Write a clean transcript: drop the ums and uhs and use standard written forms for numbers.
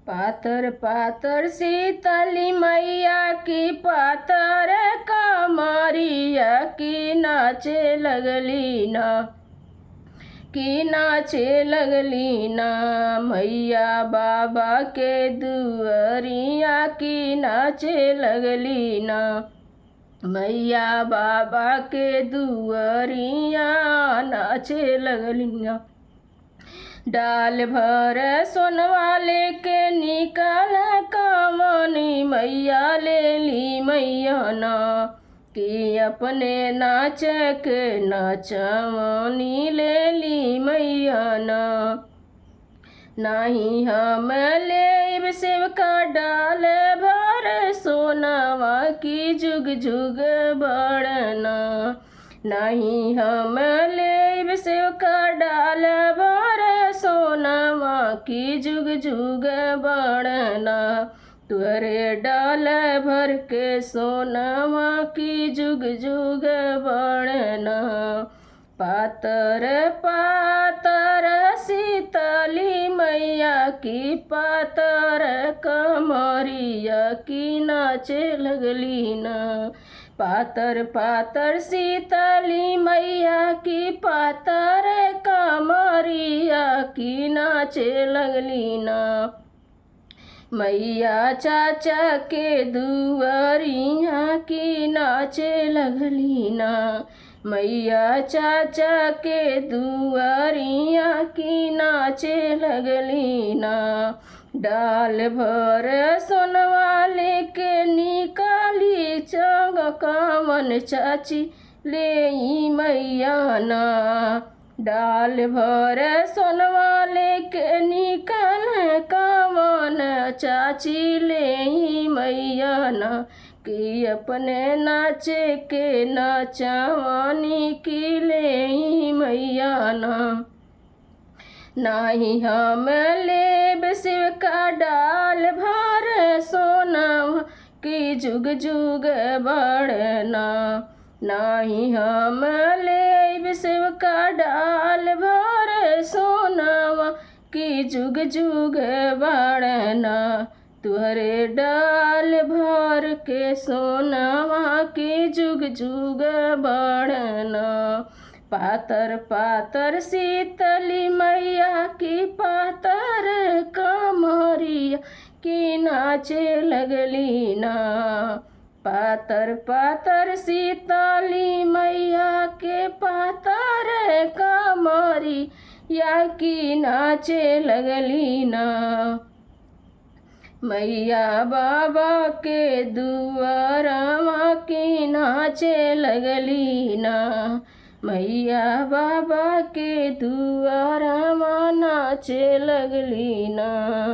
पातर पातर शीतली मैया की पातर कमरिया की नाचे लगली ना, की नाचे लगली ना। मैया बाबा के दुअरिया की नाचे लगली ना, मैया बाबा के दुअरिया नाचे लगली ना। डाल भर सोनवा लेके निकाल कमनी मैया ले ली मैया ना, कि अपने नाच के नाचवनी ले ली मैया ना। नहीं हम लेब शिव का डाल भर सोनवा की जुग जुग बढ़ना, नहीं हम लेब शिव का डाल भर सोनवा की जुग जुग बढ़ना। तुअरे डाल भर के सोनवा की जुग जुग बढ़ना। पातर पातर शीतली मैया की पातर कमरिया की नाचे लगली ना, पातर पातर शीतली मैया की पातर कमरिया की नाचे लगली ना। मैया चाचा के दुअरिया की नाचे लगली ना, मैया चाचा के दुअरिया की नाचे लगली ना। डाल भर सोनवा लेके निकाली चंगकावन चाची ले मैया ना, डाल भर सोनवा लेके निकाल कावन चाची ले मैया ना, कि अपने नाचे के नाचवानी की ले मैया ना। नाही हम लेब शिव का डाल भर सोनवा की जुग जुग बढ़ना, नाही हम लेब शिव का डाल भर सोनवा की जुग जुग बढ़ना। तुहरे डाल भर के सोनवा की जुग जुग बढ़ना। पातर पातर शीतली मैया की पातर कमरिया की नाचे लगली ना, पातर पातर शीतली मैया के पातर कमरिया की नाचे लगली ना। मैया बाबा के दुआरवा की नाचे लगली ना, मैया बाबा के दुआरवा नाचे लगली ना।